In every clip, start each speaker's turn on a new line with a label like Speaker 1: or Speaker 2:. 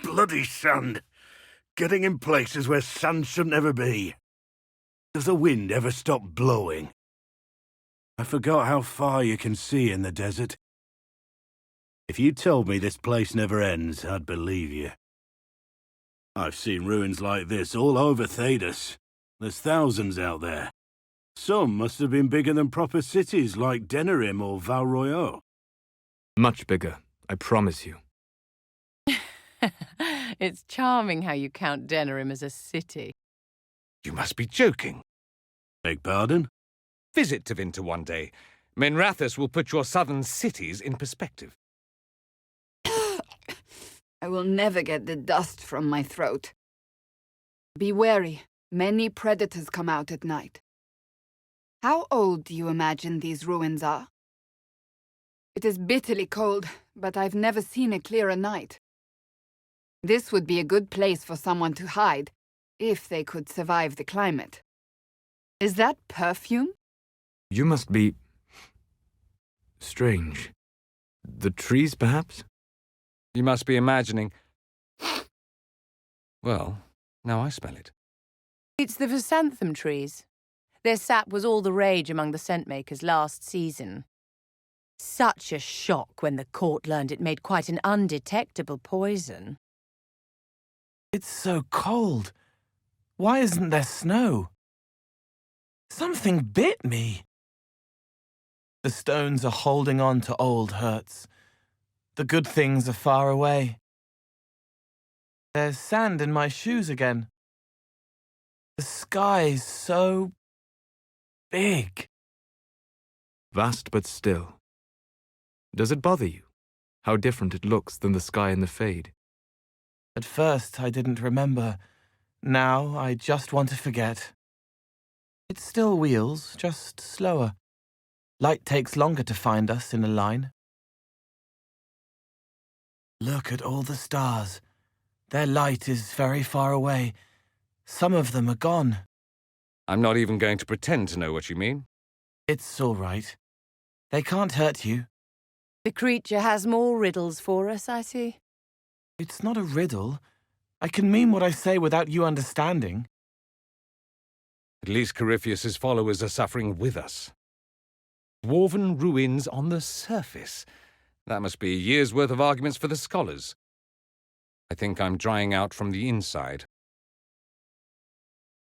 Speaker 1: Bloody sand. Getting in places where sand shouldn't ever be. Does the wind ever stop blowing? I forgot how far you can see in the desert. If you told me this place never ends, I'd believe you. I've seen ruins like this all over Thedas. There's thousands out there. Some must have been bigger than proper cities like Denerim or Val Royeaux.
Speaker 2: Much bigger, I promise you.
Speaker 3: It's charming how you count Denerim as a city.
Speaker 4: You must be joking.
Speaker 1: Beg pardon?
Speaker 4: Visit Tevinter one day. Minrathous will put your southern cities in perspective.
Speaker 5: I will never get the dust from my throat. Be wary. Many predators come out at night. How old do you imagine these ruins are? It is bitterly cold, but I've never seen a clearer night. This would be a good place for someone to hide, if they could survive the climate. Is that perfume?
Speaker 2: You must be... strange. The trees, perhaps?
Speaker 4: You must be imagining... Well, now I smell it.
Speaker 3: It's the Vasanthum trees. Their sap was all the rage among the scent makers last season. Such a shock when the court learned it made quite an undetectable poison.
Speaker 6: It's so cold. Why isn't there snow? Something bit me. The stones are holding on to old hurts. The good things are far away. There's sand in my shoes again. The sky's so big.
Speaker 2: Vast but still. Does it bother you, how different it looks than the sky in the Fade?
Speaker 6: At first, I didn't remember. Now, I just want to forget. It still wheels, just slower. Light takes longer to find us in a line. Look at all the stars. Their light is very far away. Some of them are gone.
Speaker 4: I'm not even going to pretend to know what you mean.
Speaker 6: It's all right. They can't hurt you.
Speaker 3: The creature has more riddles for us, I see.
Speaker 6: It's not a riddle. I can mean what I say without you understanding.
Speaker 4: At least Corypheus's followers are suffering with us. Dwarven ruins on the surface. That must be a year's worth of arguments for the scholars. I think I'm drying out from the inside.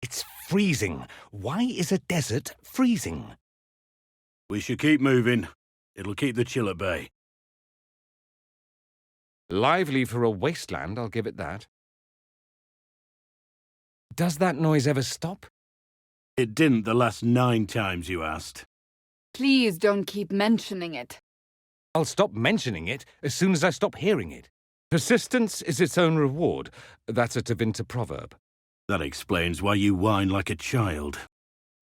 Speaker 4: It's freezing. Why is a desert freezing?
Speaker 1: We should keep moving. It'll keep the chill at bay.
Speaker 4: Lively for a wasteland, I'll give it that. Does that noise ever stop?
Speaker 1: It didn't the last 9 times you asked.
Speaker 5: Please don't keep mentioning it.
Speaker 4: I'll stop mentioning it as soon as I stop hearing it. Persistence is its own reward. That's a Tevinter proverb.
Speaker 1: That explains why you whine like a child.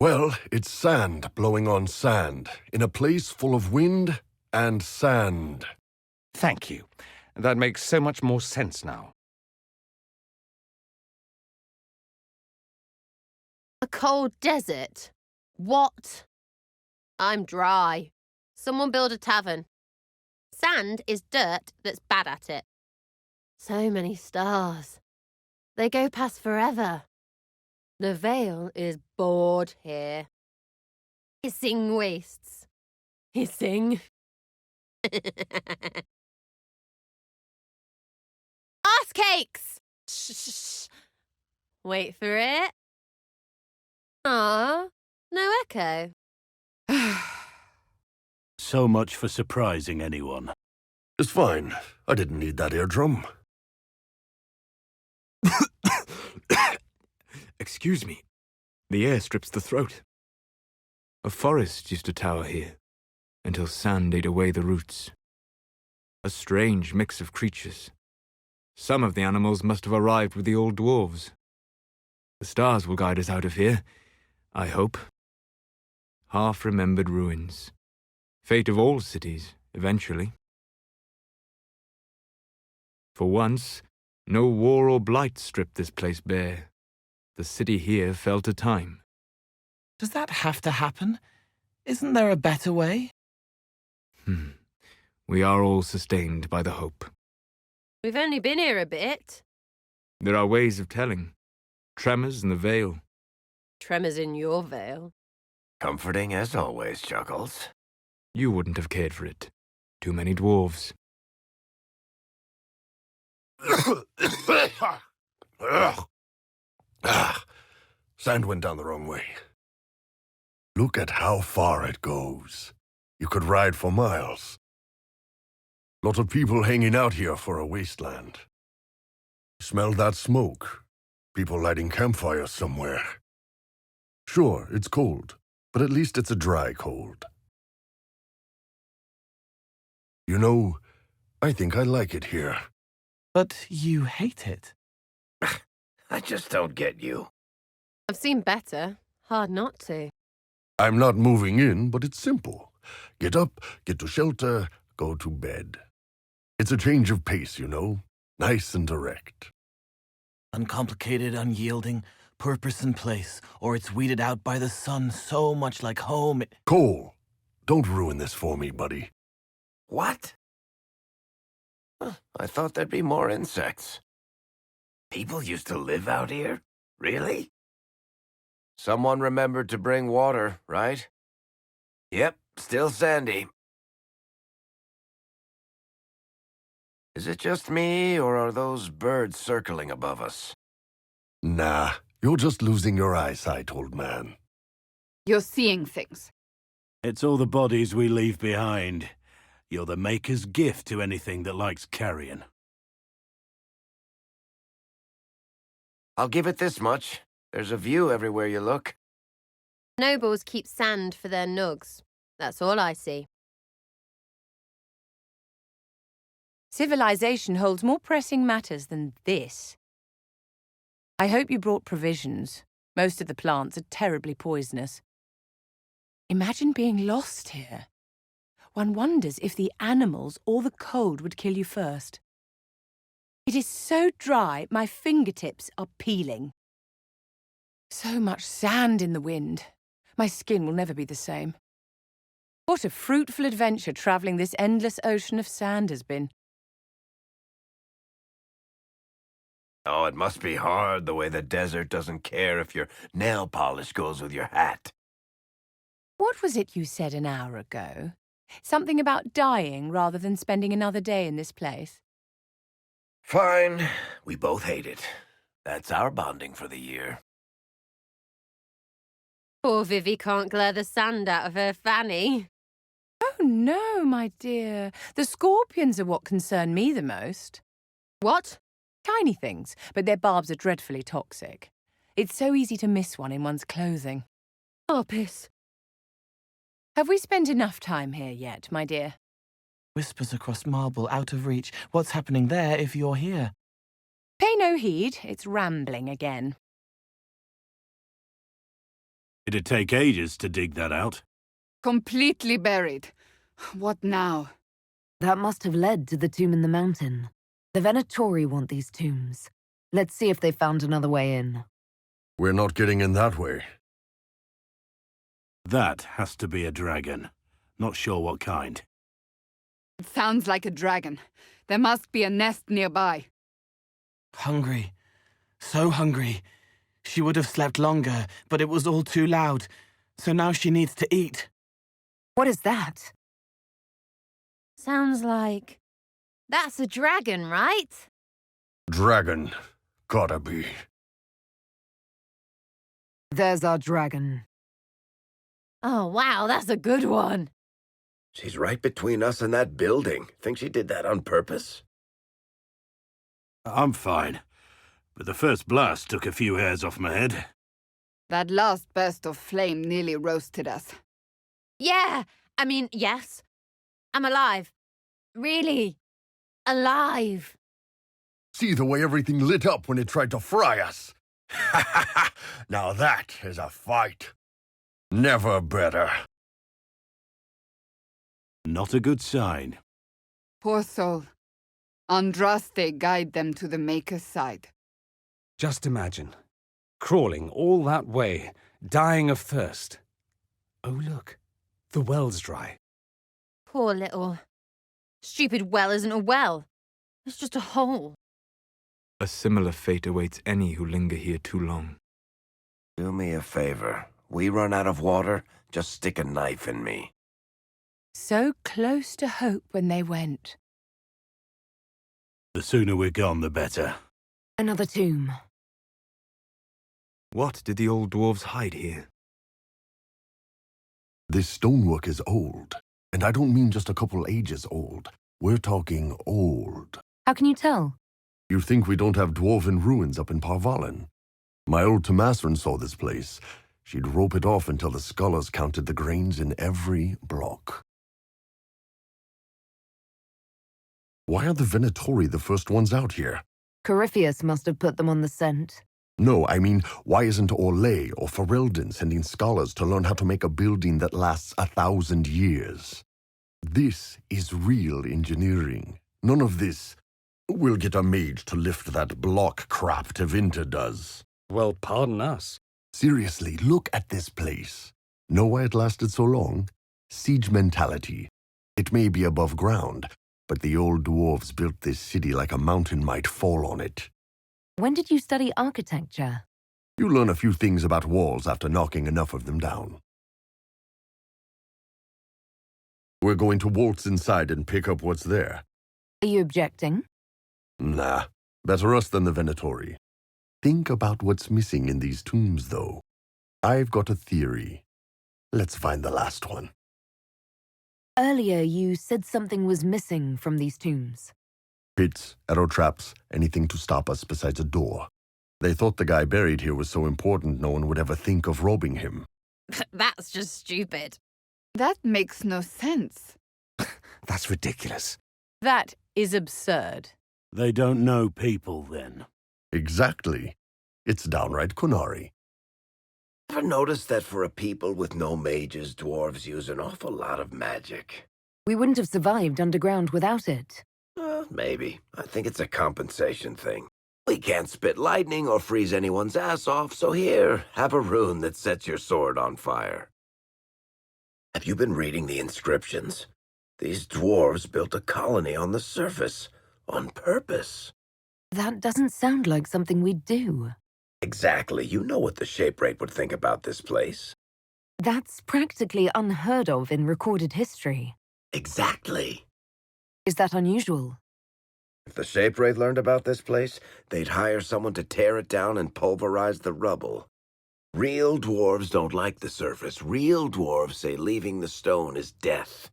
Speaker 7: Well, it's sand blowing on sand, in a place full of wind and sand.
Speaker 4: Thank you. That makes so much more sense now.
Speaker 8: A cold desert? What? I'm dry. Someone build a tavern. Sand is dirt that's bad at it. So many stars. They go past forever. The Vale is bored here. Hissing wastes. Hissing. Ass cakes! Shh. Wait for it. Ah, no echo.
Speaker 1: So much for surprising anyone.
Speaker 7: It's fine. I didn't need that eardrum.
Speaker 2: Excuse me. The air strips the throat. A forest used to tower here, until sand ate away the roots. A strange mix of creatures. Some of the animals must have arrived with the old dwarves. The stars will guide us out of here, I hope. Half-remembered ruins. Fate of all cities, eventually. For once, no war or blight stripped this place bare. The city here fell to time.
Speaker 6: Does that have to happen? Isn't there a better way?
Speaker 2: We are all sustained by the hope.
Speaker 8: We've only been here a bit.
Speaker 2: There are ways of telling. Tremors in the veil.
Speaker 8: Tremors in your veil.
Speaker 9: Comforting as always, Chuckles.
Speaker 2: You wouldn't have cared for it. Too many dwarves.
Speaker 7: Sand went down the wrong way. Look at how far it goes. You could ride for miles. Lot of people hanging out here for a wasteland. Smell that smoke. People lighting campfires somewhere. Sure, it's cold, but at least it's a dry cold. You know, I think I like it here.
Speaker 6: But you hate it.
Speaker 9: I just don't get you.
Speaker 8: I've seen better. Hard not to.
Speaker 7: I'm not moving in, but it's simple. Get up, get to shelter, go to bed. It's a change of pace, you know. Nice and direct.
Speaker 6: Uncomplicated, unyielding, purpose and place, or it's weeded out by the sun so much like home.
Speaker 7: Cole, don't ruin this for me, buddy.
Speaker 9: What? Huh, I thought there'd be more insects. People used to live out here? Really? Someone remembered to bring water, right? Yep, still sandy. Is it just me, or are those birds circling above us?
Speaker 7: Nah, you're just losing your eyesight, old man.
Speaker 5: You're seeing things.
Speaker 1: It's all the bodies we leave behind. You're the Maker's gift to anything that likes carrion.
Speaker 9: I'll give it this much. There's a view everywhere you look.
Speaker 8: Nobles keep sand for their nugs. That's all I see.
Speaker 3: Civilization holds more pressing matters than this. I hope you brought provisions. Most of the plants are terribly poisonous. Imagine being lost here. One wonders if the animals or the cold would kill you first. It is so dry, my fingertips are peeling. So much sand in the wind. My skin will never be the same. What a fruitful adventure travelling this endless ocean of sand has been.
Speaker 9: Oh, it must be hard the way the desert doesn't care if your nail polish goes with your hat.
Speaker 3: What was it you said an hour ago? Something about dying rather than spending another day in this place?
Speaker 9: Fine. We both hate it. That's our bonding for the year.
Speaker 8: Poor Vivi can't glare the sand out of her fanny.
Speaker 3: Oh, no, my dear. The scorpions are what concern me the most.
Speaker 8: What?
Speaker 3: Tiny things, but their barbs are dreadfully toxic. It's so easy to miss one in one's clothing.
Speaker 8: Oh, piss.
Speaker 3: Have we spent enough time here yet, my dear?
Speaker 6: Whispers across marble, out of reach. What's happening there if you're here?
Speaker 3: Pay no heed, it's rambling again.
Speaker 1: It'd take ages to dig that out.
Speaker 5: Completely buried. What now?
Speaker 10: That must have led to the tomb in the mountain. The Venatori want these tombs. Let's see if they found another way in.
Speaker 7: We're not getting in that way.
Speaker 1: That has to be a dragon. Not sure what kind.
Speaker 5: It sounds like a dragon. There must be a nest nearby.
Speaker 6: Hungry. So hungry. She would have slept longer, but it was all too loud. So now she needs to eat.
Speaker 10: What is that?
Speaker 8: Sounds like... That's a dragon, right?
Speaker 7: Dragon. Gotta be.
Speaker 10: There's our dragon.
Speaker 8: Oh, wow, that's a good one.
Speaker 9: She's right between us and that building. Think she did that on purpose?
Speaker 1: I'm fine, but the first blast took a few hairs off my head.
Speaker 5: That last burst of flame nearly roasted us.
Speaker 8: Yeah, I mean, yes. I'm alive. Really. Alive.
Speaker 7: See the way everything lit up when it tried to fry us. Now that is a fight. Never better.
Speaker 1: Not a good sign.
Speaker 5: Poor soul. Andraste guide them to the Maker's side.
Speaker 4: Just imagine. Crawling all that way, dying of thirst. Oh, look. The well's dry.
Speaker 8: Poor little... Stupid well isn't a well. It's just a hole.
Speaker 2: A similar fate awaits any who linger here too long.
Speaker 9: Do me a favor. We run out of water, just stick a knife in me.
Speaker 3: So close to hope when they went.
Speaker 1: The sooner we're gone, the better.
Speaker 10: Another tomb.
Speaker 2: What did the old dwarves hide here?
Speaker 7: This stonework is old. And I don't mean just a couple ages old. We're talking old.
Speaker 10: How can you tell?
Speaker 7: You think we don't have dwarven ruins up in Parvalen? My old Tomasrin saw this place. She'd rope it off until the scholars counted the grains in every block. Why are the Venatori the first ones out here?
Speaker 10: Corypheus must have put them on the scent.
Speaker 7: No, I mean, why isn't Orlais or Ferelden sending scholars to learn how to make a building that lasts 1,000 years? This is real engineering. None of this, we'll get a mage to lift that block crap Tevinter does.
Speaker 4: Well, pardon us.
Speaker 7: Seriously, look at this place. Know why it lasted so long? Siege mentality. It may be above ground, but the old dwarves built this city like a mountain might fall on it.
Speaker 10: When did you study architecture?
Speaker 7: You learn a few things about walls after knocking enough of them down. We're going to waltz inside and pick up what's there.
Speaker 10: Are you objecting?
Speaker 7: Nah, better us than the Venatori. Think about what's missing in these tombs, though. I've got a theory. Let's find the last one.
Speaker 10: Earlier, you said something was missing from these tombs.
Speaker 7: Pits, arrow traps, anything to stop us besides a door. They thought the guy buried here was so important no one would ever think of robbing him.
Speaker 8: That's just stupid.
Speaker 5: That makes no sense.
Speaker 4: That's ridiculous.
Speaker 3: That is absurd.
Speaker 1: They don't know people, then.
Speaker 7: Exactly. It's downright Qunari.
Speaker 9: Ever noticed that for a people with no mages, dwarves use an awful lot of magic?
Speaker 10: We wouldn't have survived underground without it.
Speaker 9: Maybe. I think it's a compensation thing. We can't spit lightning or freeze anyone's ass off, so here, have a rune that sets your sword on fire. Have you been reading the inscriptions? These dwarves built a colony on the surface, on purpose.
Speaker 10: That doesn't sound like something we'd do.
Speaker 9: Exactly. You know what the Shaperate would think about this place.
Speaker 10: That's practically unheard of in recorded history.
Speaker 9: Exactly.
Speaker 10: Is that unusual?
Speaker 9: If the Shaperate learned about this place, they'd hire someone to tear it down and pulverize the rubble. Real dwarves don't like the surface. Real dwarves say leaving the stone is death.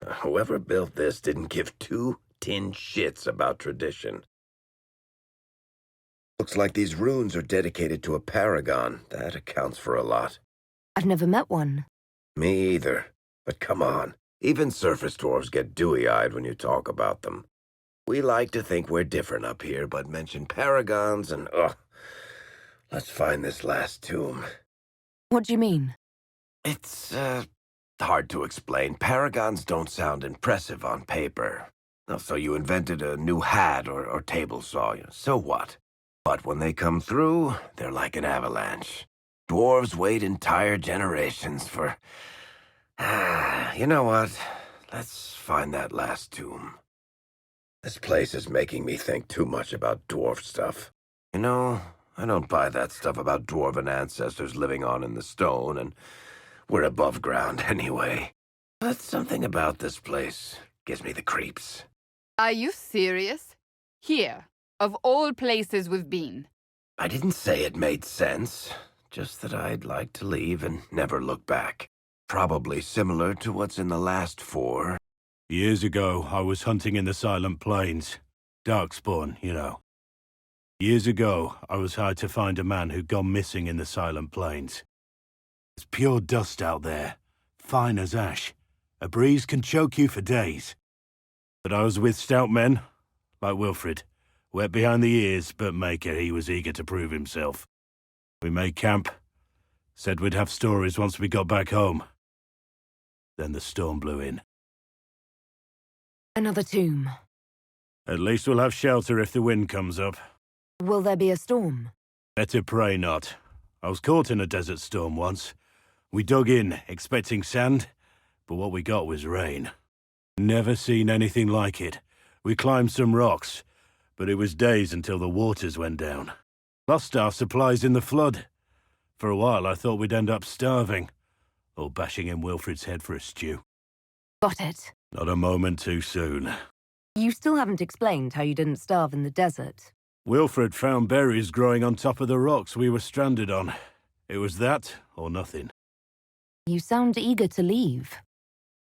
Speaker 9: Whoever built this didn't give two tin shits about tradition. Looks like these runes are dedicated to a paragon. That accounts for a lot.
Speaker 10: I've never met one.
Speaker 9: Me either. But come on. Even surface dwarves get dewy-eyed when you talk about them. We like to think we're different up here, but mention paragons and, let's find this last tomb.
Speaker 10: What do you mean?
Speaker 9: It's, hard to explain. Paragons don't sound impressive on paper. So you invented a new hat or table saw. So what? But when they come through, they're like an avalanche. Dwarves wait entire generations for... you know what? Let's find that last tomb. This place is making me think too much about dwarf stuff. You know, I don't buy that stuff about dwarven ancestors living on in the stone, and we're above ground anyway. But something about this place gives me the creeps.
Speaker 5: Are you serious? Here, of all places we've been.
Speaker 9: I didn't say it made sense, just that I'd like to leave and never look back. Probably similar to what's in the last 4.
Speaker 1: Years ago, I was hunting in the Silent Plains. Darkspawn, you know. Years ago, I was hired to find a man who'd gone missing in the Silent Plains. It's pure dust out there, fine as ash. A breeze can choke you for days. But I was with stout men, like Wilfred, wet behind the ears, but Maker, he was eager to prove himself. We made camp, said we'd have stories once we got back home. Then the storm blew in.
Speaker 10: Another tomb.
Speaker 1: At least we'll have shelter if the wind comes up.
Speaker 10: Will there be a storm?
Speaker 1: Better pray not. I was caught in a desert storm once. We dug in, expecting sand, but what we got was rain. Never seen anything like it. We climbed some rocks, but it was days until the waters went down. Lost our supplies in the flood. For a while I thought we'd end up starving, or bashing in Wilfred's head for a stew.
Speaker 10: Got it.
Speaker 1: Not a moment too soon.
Speaker 10: You still haven't explained how you didn't starve in the desert.
Speaker 1: Wilfred found berries growing on top of the rocks we were stranded on. It was that, or nothing.
Speaker 10: You sound eager to leave.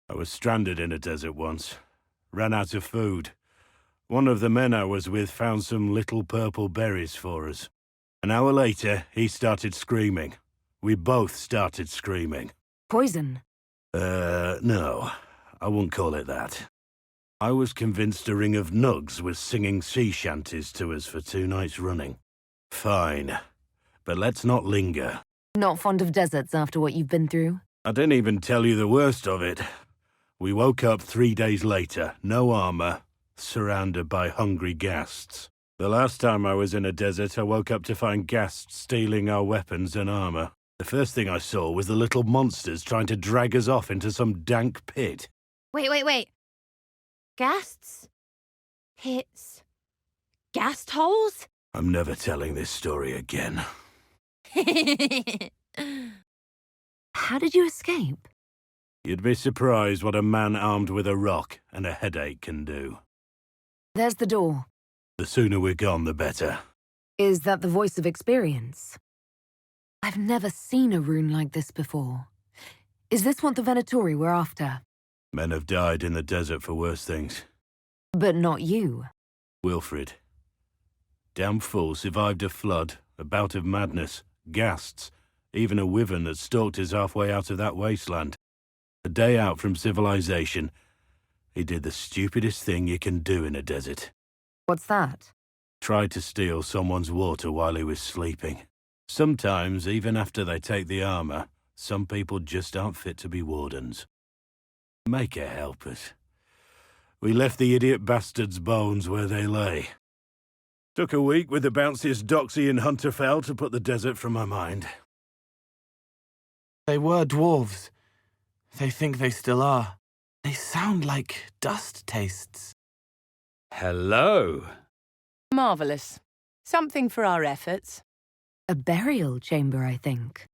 Speaker 1: I was stranded in a desert once. Ran out of food. One of the men I was with found some little purple berries for us. An hour later, he started screaming. We both started screaming.
Speaker 10: Poison?
Speaker 1: No. I wouldn't call it that. I was convinced a ring of nugs was singing sea shanties to us for 2 nights running. Fine. But let's not linger.
Speaker 10: Not fond of deserts after what you've been through?
Speaker 1: I didn't even tell you the worst of it. We woke up 3 days later, no armor, surrounded by hungry ghasts. The last time I was in a desert, I woke up to find ghasts stealing our weapons and armor. The first thing I saw was the little monsters trying to drag us off into some dank pit.
Speaker 8: Wait. Ghasts? Pits? Ghast holes?
Speaker 1: I'm never telling this story again.
Speaker 10: How did you escape?
Speaker 1: You'd be surprised what a man armed with a rock and a headache can do.
Speaker 10: There's the door.
Speaker 1: The sooner we're gone, the better.
Speaker 10: Is that the voice of experience? I've never seen a rune like this before. Is this what the Venatori were after?
Speaker 1: Men have died in the desert for worse things.
Speaker 10: But not you.
Speaker 1: Wilfred. Damn fool survived a flood, a bout of madness, ghasts, even a wyvern that stalked us halfway out of that wasteland. A day out from civilization, he did the stupidest thing you can do in a desert.
Speaker 10: What's that?
Speaker 1: Tried to steal someone's water while he was sleeping. Sometimes, even after they take the armor, some people just aren't fit to be wardens. Make her help us. We left the idiot bastard's bones where they lay. Took a week with the bounciest doxy in Hunterfell to put the desert from my mind.
Speaker 6: They were dwarves. They think they still are. They sound like dust tastes.
Speaker 4: Hello.
Speaker 3: Marvellous. Something for our efforts.
Speaker 10: A burial chamber, I think.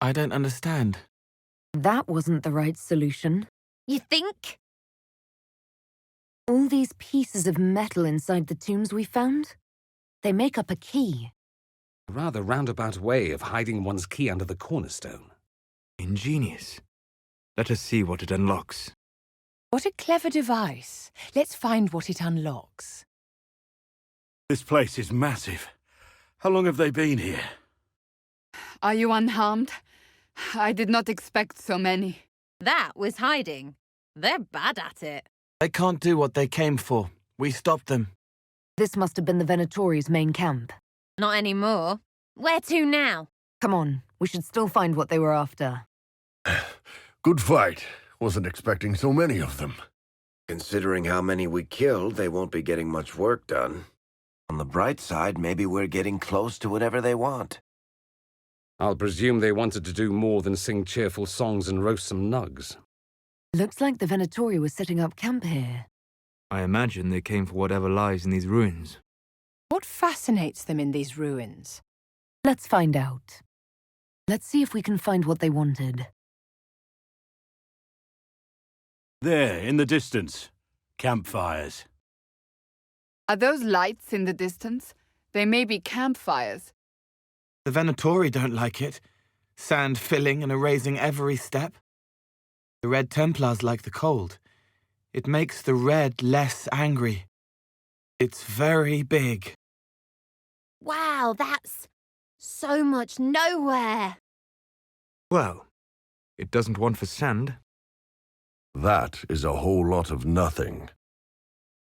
Speaker 6: I don't understand.
Speaker 10: That wasn't the right solution.
Speaker 8: You think?
Speaker 10: All these pieces of metal inside the tombs we found? They make up a key.
Speaker 4: A rather roundabout way of hiding one's key under the cornerstone.
Speaker 2: Ingenious. Let us see what it unlocks.
Speaker 3: What a clever device. Let's find what it unlocks.
Speaker 1: This place is massive. How long have they been here?
Speaker 5: Are you unharmed? I did not expect so many.
Speaker 8: That was hiding. They're bad at it.
Speaker 6: They can't do what they came for. We stopped them.
Speaker 10: This must have been the Venatori's main camp.
Speaker 8: Not anymore. Where to now?
Speaker 10: Come on, we should still find what they were after.
Speaker 7: Good fight. Wasn't expecting so many of them.
Speaker 9: Considering how many we killed, they won't be getting much work done. On the bright side, maybe we're getting close to whatever they want.
Speaker 4: I'll presume they wanted to do more than sing cheerful songs and roast some nugs.
Speaker 10: Looks like the Venatori was setting up camp here.
Speaker 2: I imagine they came for whatever lies in these ruins.
Speaker 3: What fascinates them in these ruins?
Speaker 10: Let's find out. Let's see if we can find what they wanted.
Speaker 1: There, in the distance. Campfires.
Speaker 5: Are those lights in the distance? They may be campfires.
Speaker 6: The Venatori don't like it. Sand filling and erasing every step. The Red Templars like the cold. It makes the red less angry. It's very big.
Speaker 8: Wow, that's so much nowhere.
Speaker 2: Well, it doesn't want for sand.
Speaker 7: That is a whole lot of nothing.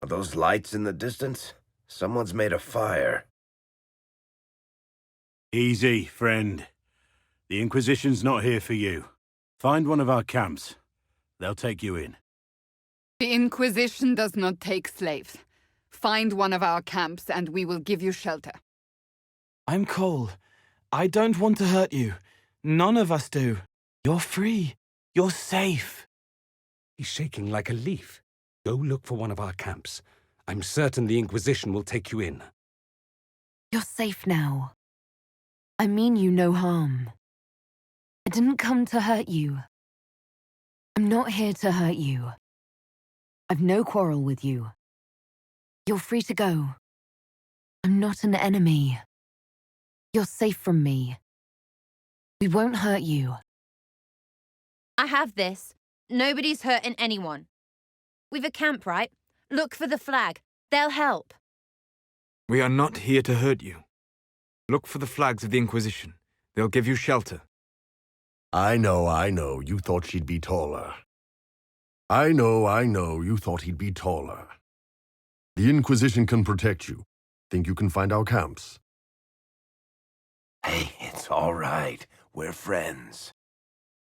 Speaker 9: Are those lights in the distance? Someone's made a fire.
Speaker 1: Easy, friend. The Inquisition's not here for you. Find one of our camps. They'll take you in.
Speaker 5: The Inquisition does not take slaves. Find one of our camps and we will give you shelter.
Speaker 6: I'm Cole. I don't want to hurt you. None of us do. You're free. You're safe.
Speaker 4: He's shaking like a leaf. Go look for one of our camps. I'm certain the Inquisition will take you in.
Speaker 10: You're safe now. I mean you no harm. I didn't come to hurt you. I'm not here to hurt you. I've no quarrel with you. You're free to go. I'm not an enemy. You're safe from me. We won't hurt you.
Speaker 3: I have this. Nobody's hurting anyone. We've a camp, right? Look for the flag. They'll help.
Speaker 2: We are not here to hurt you. Look for the flags of the Inquisition. They'll give you shelter.
Speaker 7: I know, you thought she'd be taller. I know, you thought he'd be taller. The Inquisition can protect you. Think you can find our camps?
Speaker 9: Hey, it's all right. We're friends.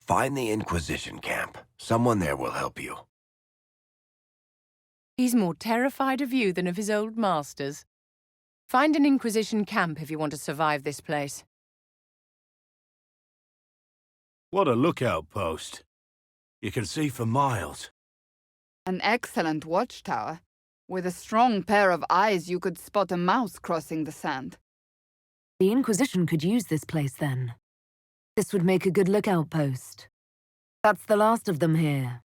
Speaker 9: Find the Inquisition camp. Someone there will help you.
Speaker 3: He's more terrified of you than of his old masters. Find an Inquisition camp if you want to survive this place.
Speaker 1: What a lookout post. You can see for miles.
Speaker 5: An excellent watchtower. With a strong pair of eyes, you could spot a mouse crossing the sand.
Speaker 10: The Inquisition could use this place then. This would make a good lookout post. That's the last of them here.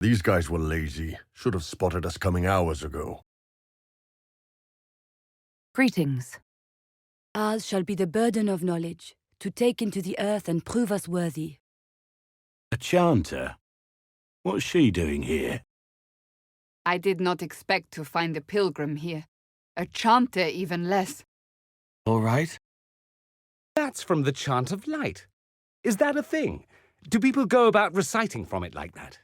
Speaker 7: These guys were lazy. Should have spotted us coming hours ago.
Speaker 10: Greetings.
Speaker 11: Ours shall be the burden of knowledge, to take into the earth and prove us worthy.
Speaker 1: A chanter? What's she doing here?
Speaker 5: I did not expect to find a pilgrim here. A chanter even less.
Speaker 6: All right.
Speaker 4: That's from the Chant of Light. Is that a thing? Do people go about reciting from it like that?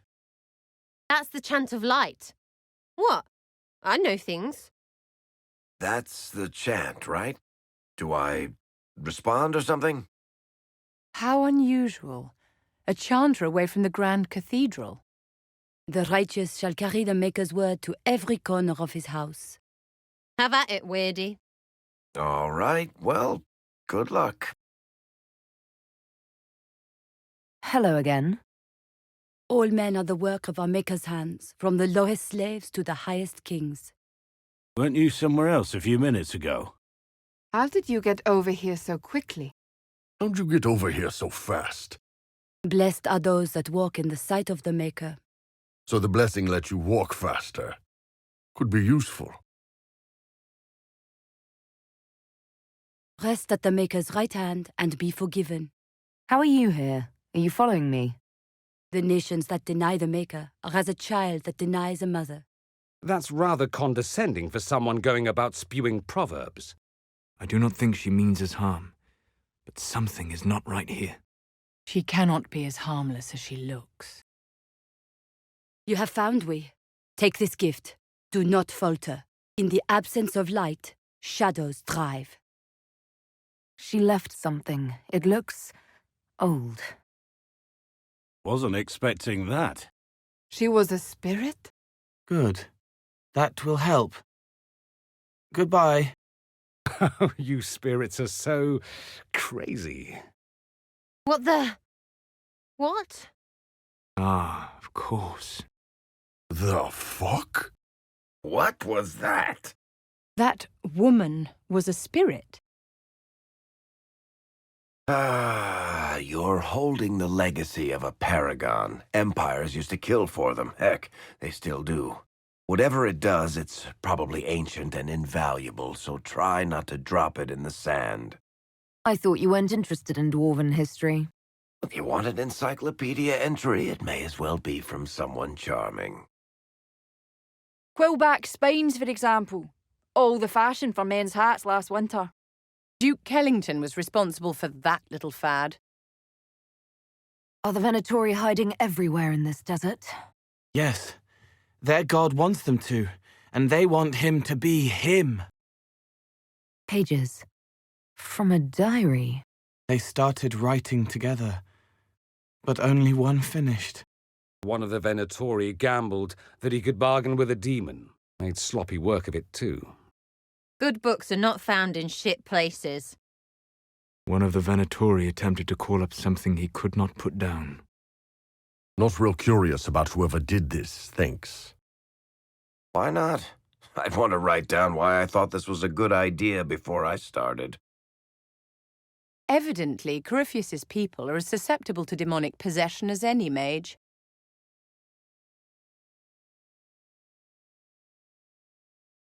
Speaker 8: That's the Chant of Light. What? I know things.
Speaker 9: That's the chant, right? Do I respond or something?
Speaker 3: How unusual. A chanter away from the Grand Cathedral.
Speaker 11: The righteous shall carry the Maker's word to every corner of his house.
Speaker 8: Have at it, Weirdy.
Speaker 9: All right, well, good luck.
Speaker 10: Hello again.
Speaker 11: All men are the work of our Maker's hands, from the lowest slaves to the highest kings.
Speaker 1: Weren't you somewhere else a few minutes ago?
Speaker 5: How did you get over here so quickly?
Speaker 7: How'd you get over here so fast?
Speaker 11: Blessed are those that walk in the sight of the Maker.
Speaker 7: So the blessing lets you walk faster. Could be useful.
Speaker 11: Rest at the Maker's right hand and be forgiven.
Speaker 10: How are you here? Are you following me?
Speaker 11: The nations that deny the Maker are as a child that denies a mother.
Speaker 4: That's rather condescending for someone going about spewing proverbs.
Speaker 2: I do not think she means us harm, but something is not right here.
Speaker 3: She cannot be as harmless as she looks.
Speaker 11: You have found we. Take this gift. Do not falter. In the absence of light, shadows thrive.
Speaker 10: She left something. It looks old.
Speaker 1: Wasn't expecting that.
Speaker 5: She was a spirit?
Speaker 6: Good. That will help. Goodbye.
Speaker 4: Oh, you spirits are so crazy.
Speaker 8: What the... What?
Speaker 2: Ah, of course.
Speaker 7: The fuck?
Speaker 9: What was that?
Speaker 3: That woman was a spirit.
Speaker 9: Ah, you're holding the legacy of a paragon. Empires used to kill for them. Heck, they still do. Whatever it does, it's probably ancient and invaluable, so try not to drop it in the sand.
Speaker 10: I thought you weren't interested in dwarven history.
Speaker 9: If you want an encyclopedia entry, it may as well be from someone charming.
Speaker 12: Quillback spines, for example. All the fashion for men's hats last winter.
Speaker 3: Duke Kellington was responsible for that little fad.
Speaker 10: Are the Venatori hiding everywhere in this desert?
Speaker 6: Yes. Their god wants them to, and they want him to be him.
Speaker 10: Pages. From a diary.
Speaker 6: They started writing together, but only one finished.
Speaker 4: One of the Venatori gambled that he could bargain with a demon. Made sloppy work of it, too.
Speaker 8: Good books are not found in shit places.
Speaker 2: One of the Venatori attempted to call up something he could not put down.
Speaker 7: Not real curious about whoever did this, thanks.
Speaker 9: Why not? I'd want to write down why I thought this was a good idea before I started.
Speaker 3: Evidently, Corypheus's people are as susceptible to demonic possession as any mage.